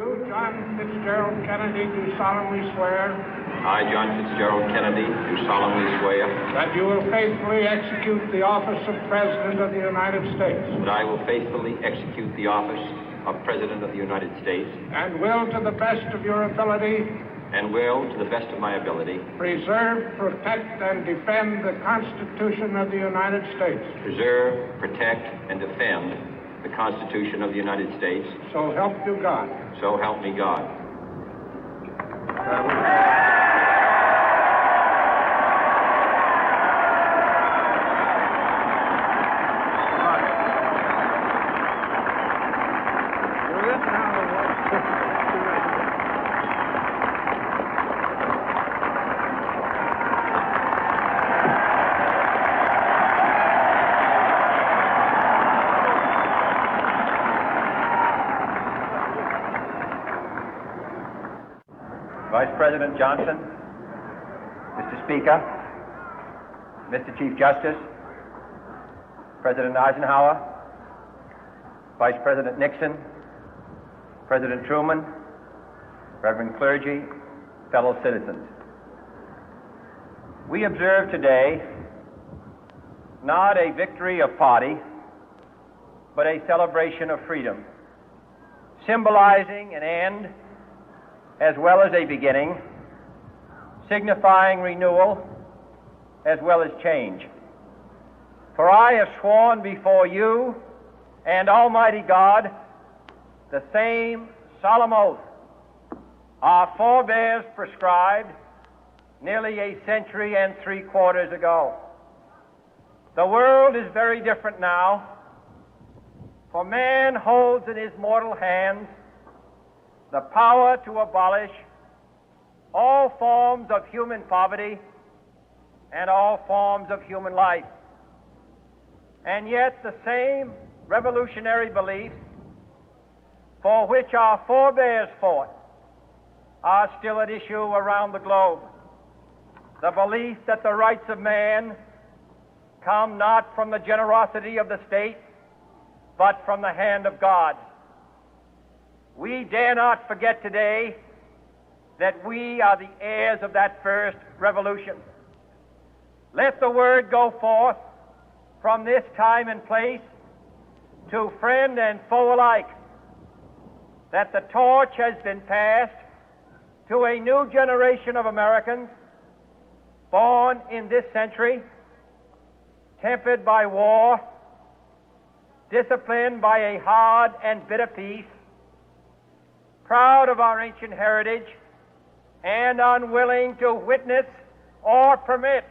You, John Fitzgerald Kennedy, do solemnly swear. I, John Fitzgerald Kennedy, do solemnly swear. That you will faithfully execute the office of President of the United States. That I will faithfully execute the office of President of the United States. And will, to the best of your ability. And will, to the best of my ability. Preserve, protect, and defend the Constitution of the United States. Preserve, protect, and defend the Constitution of the United States. So help you God. So help me God. Vice President Johnson, Mr. Speaker, Mr. Chief Justice, President Eisenhower, Vice President Nixon, President Truman, Reverend clergy, fellow citizens. We observe today not a victory of party, but a celebration of freedom, symbolizing an end as well as a beginning, signifying renewal as well as change. For I have sworn before you and Almighty God the same solemn oath our forebears prescribed nearly a century and 3/4 ago. The world is very different now, for man holds in his mortal hands the power to abolish all forms of human poverty and all forms of human life. And yet the same revolutionary beliefs for which our forebears fought are still at issue around the globe. The belief that the rights of man come not from the generosity of the state, but from the hand of God. We dare not forget today that we are the heirs of that first revolution. Let the word go forth from this time and place to friend and foe alike that the torch has been passed to a new generation of Americans born in this century, tempered by war, disciplined by a hard and bitter peace, proud of our ancient heritage, and unwilling to witness or permit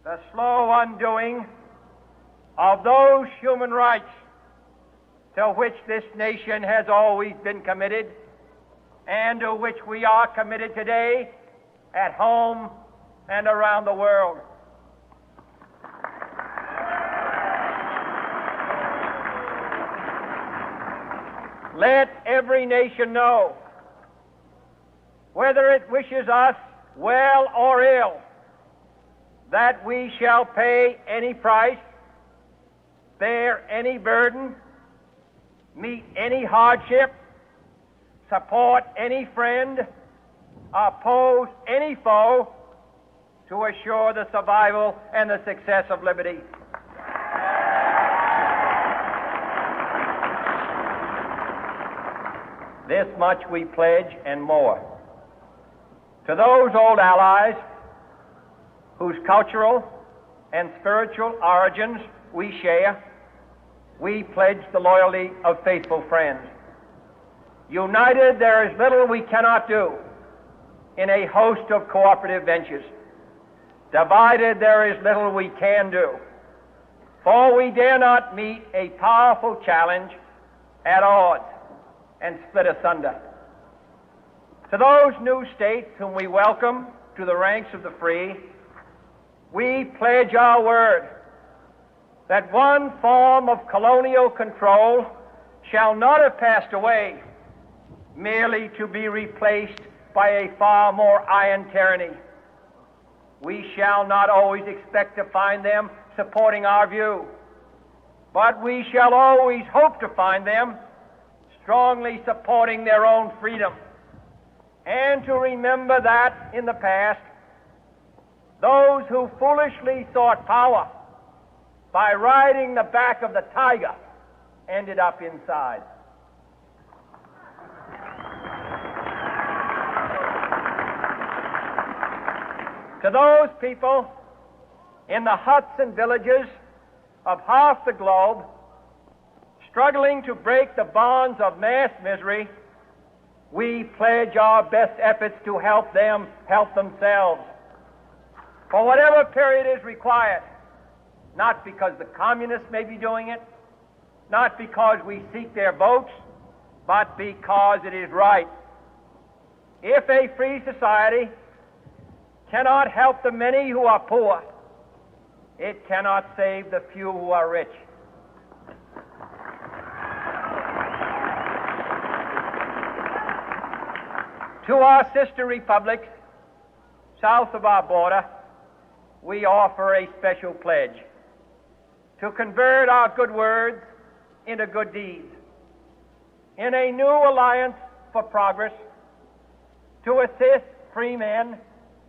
the slow undoing of those human rights to which this nation has always been committed and to which we are committed today at home and around the world. Let every nation know, whether it wishes us well or ill, that we shall pay any price, bear any burden, meet any hardship, support any friend, oppose any foe to assure the survival and the success of liberty. This much we pledge and more. To those old allies whose cultural and spiritual origins we share, we pledge the loyalty of faithful friends. United, there is little we cannot do in a host of cooperative ventures. Divided, there is little we can do, for we dare not meet a powerful challenge at odds and split asunder. To those new states whom we welcome to the ranks of the free, we pledge our word that one form of colonial control shall not have passed away merely to be replaced by a far more iron tyranny. We shall not always expect to find them supporting our view, but we shall always hope to find them strongly supporting their own freedom, and to remember that in the past, those who foolishly sought power by riding the back of the tiger ended up inside. To those people in the huts and villages of half the globe struggling to break the bonds of mass misery, we pledge our best efforts to help them help themselves for whatever period is required, not because the communists may be doing it, not because we seek their votes, but because it is right. If a free society cannot help the many who are poor, it cannot save the few who are rich. To our sister republics south of our border, we offer a special pledge to convert our good words into good deeds, in a new alliance for progress, to assist free men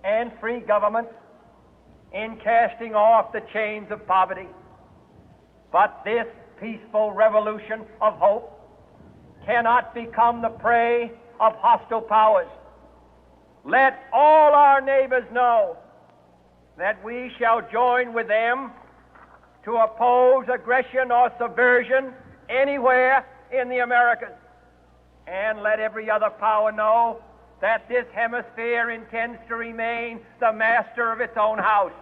and free governments in casting off the chains of poverty. But this peaceful revolution of hope cannot become the prey of hostile powers. Let all our neighbors know that we shall join with them to oppose aggression or subversion anywhere in the Americas. And let every other power know that this hemisphere intends to remain the master of its own house.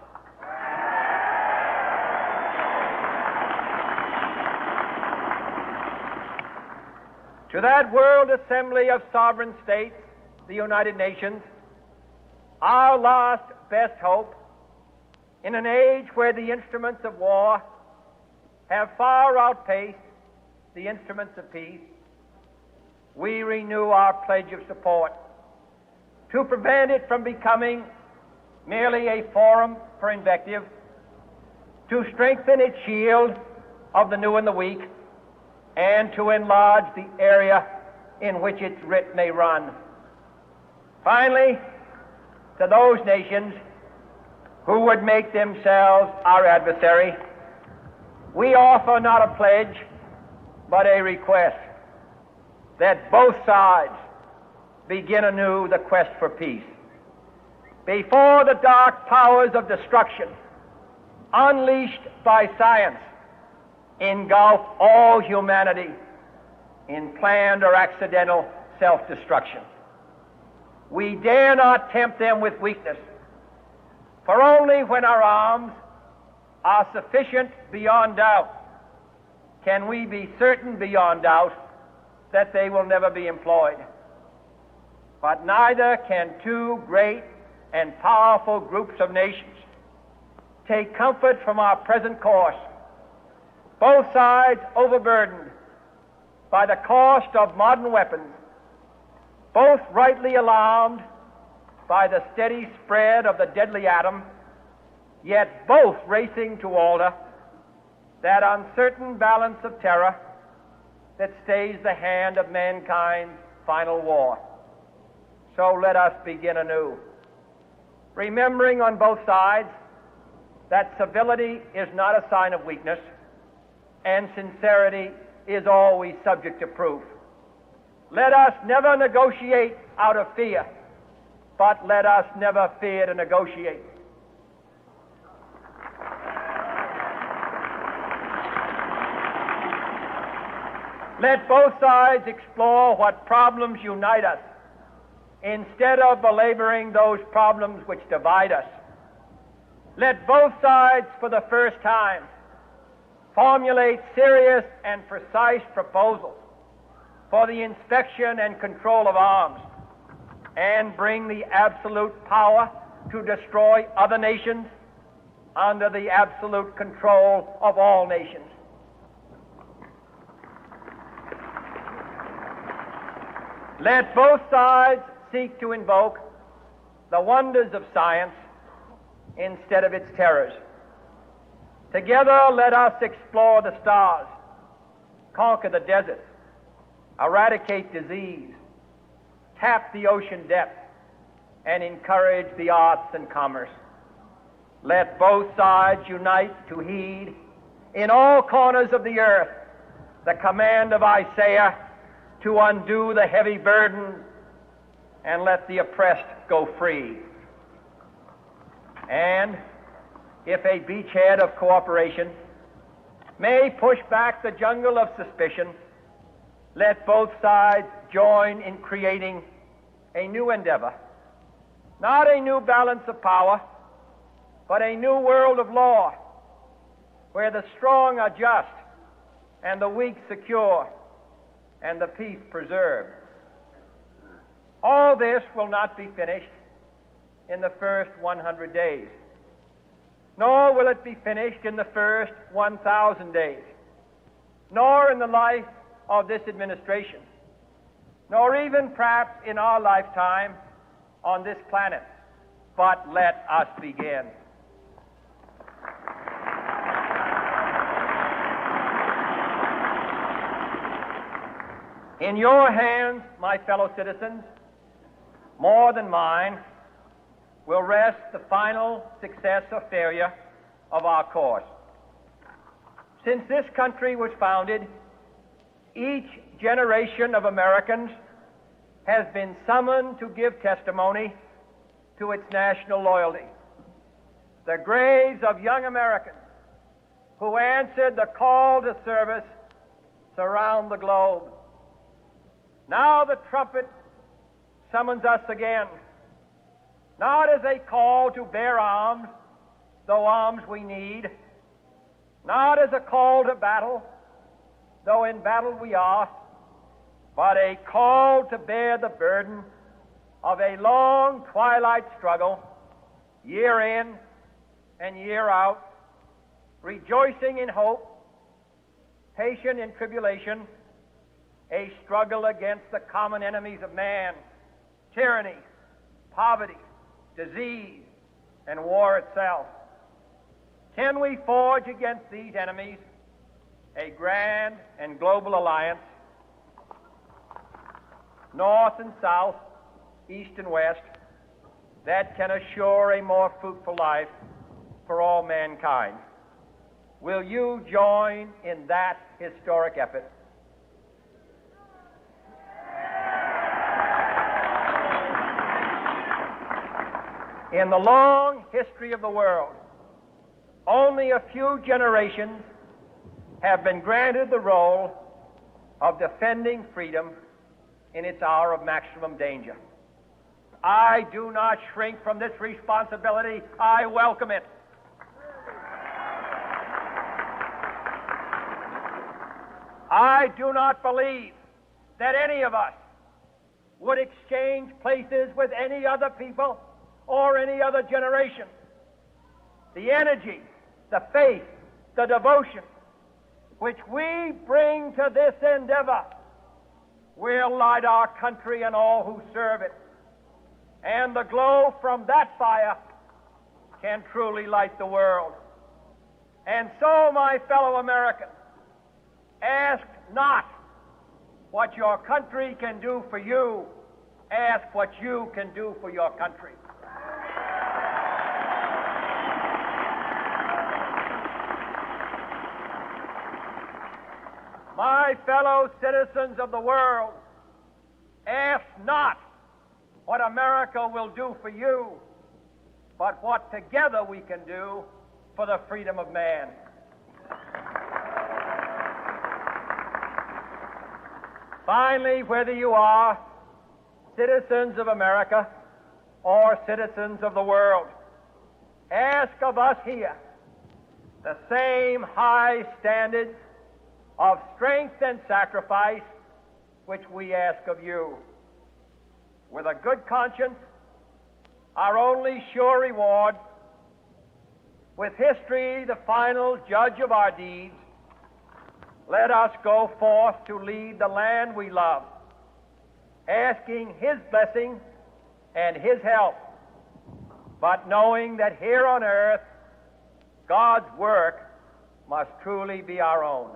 To that World Assembly of Sovereign States, the United Nations, our last best hope, in an age where the instruments of war have far outpaced the instruments of peace, we renew our pledge of support to prevent it from becoming merely a forum for invective, to strengthen its shield of the new and the weak, and to enlarge the area in which its writ may run. Finally, to those nations who would make themselves our adversary, we offer not a pledge, but a request that both sides begin anew the quest for peace. Before the dark powers of destruction, unleashed by science, engulf all humanity in planned or accidental self-destruction, we dare not tempt them with weakness, for only when our arms are sufficient beyond doubt can we be certain beyond doubt that they will never be employed. But neither can two great and powerful groups of nations take comfort from our present course, both sides overburdened by the cost of modern weapons, both rightly alarmed by the steady spread of the deadly atom, yet both racing to alter that uncertain balance of terror that stays the hand of mankind's final war. So let us begin anew, remembering on both sides that civility is not a sign of weakness, and sincerity is always subject to proof. Let us never negotiate out of fear, but let us never fear to negotiate. Let both sides explore what problems unite us, instead of belaboring those problems which divide us. Let both sides, for the first time, formulate serious and precise proposals for the inspection and control of arms, and bring the absolute power to destroy other nations under the absolute control of all nations. Let both sides seek to invoke the wonders of science instead of its terrors. Together, let us explore the stars, conquer the deserts, eradicate disease, tap the ocean depth, and encourage the arts and commerce. Let both sides unite to heed in all corners of the earth the command of Isaiah to undo the heavy burden and let the oppressed go free. And if a beachhead of cooperation may push back the jungle of suspicion, let both sides join in creating a new endeavor, not a new balance of power, but a new world of law, where the strong are just and the weak secure and the peace preserved. All this will not be finished in the first 100 days, nor will it be finished in the first 1,000 days, nor in the life of this administration, nor even perhaps in our lifetime on this planet. But let us begin. In your hands, my fellow citizens, more than mine, will rest the final success or failure of our course. Since this country was founded, each generation of Americans has been summoned to give testimony to its national loyalty. The graves of young Americans who answered the call to service surround the globe. Now the trumpet summons us again, not as a call to bear arms, though arms we need, not as a call to battle, though in battle we are, but a call to bear the burden of a long twilight struggle, year in and year out, rejoicing in hope, patient in tribulation, a struggle against the common enemies of man, tyranny, poverty, disease, and war itself. Can we forge against these enemies a grand and global alliance, north and south, east and west, that can assure a more fruitful life for all mankind? Will you join in that historic effort? In the long history of the world, only a few generations have been granted the role of defending freedom in its hour of maximum danger. I do not shrink from this responsibility. I welcome it. I do not believe that any of us would exchange places with any other people or any other generation. The energy, the faith, the devotion which we bring to this endeavor will light our country and all who serve it. And the glow from that fire can truly light the world. And so, my fellow Americans, ask not what your country can do for you. Ask what you can do for your country. My fellow citizens of the world, ask not what America will do for you, but what together we can do for the freedom of man. Finally, whether you are citizens of America or citizens of the world, ask of us here the same high standards of strength and sacrifice which we ask of you. With a good conscience, our only sure reward, with history the final judge of our deeds, let us go forth to lead the land we love, asking His blessing and His help, but knowing that here on earth God's work must truly be our own.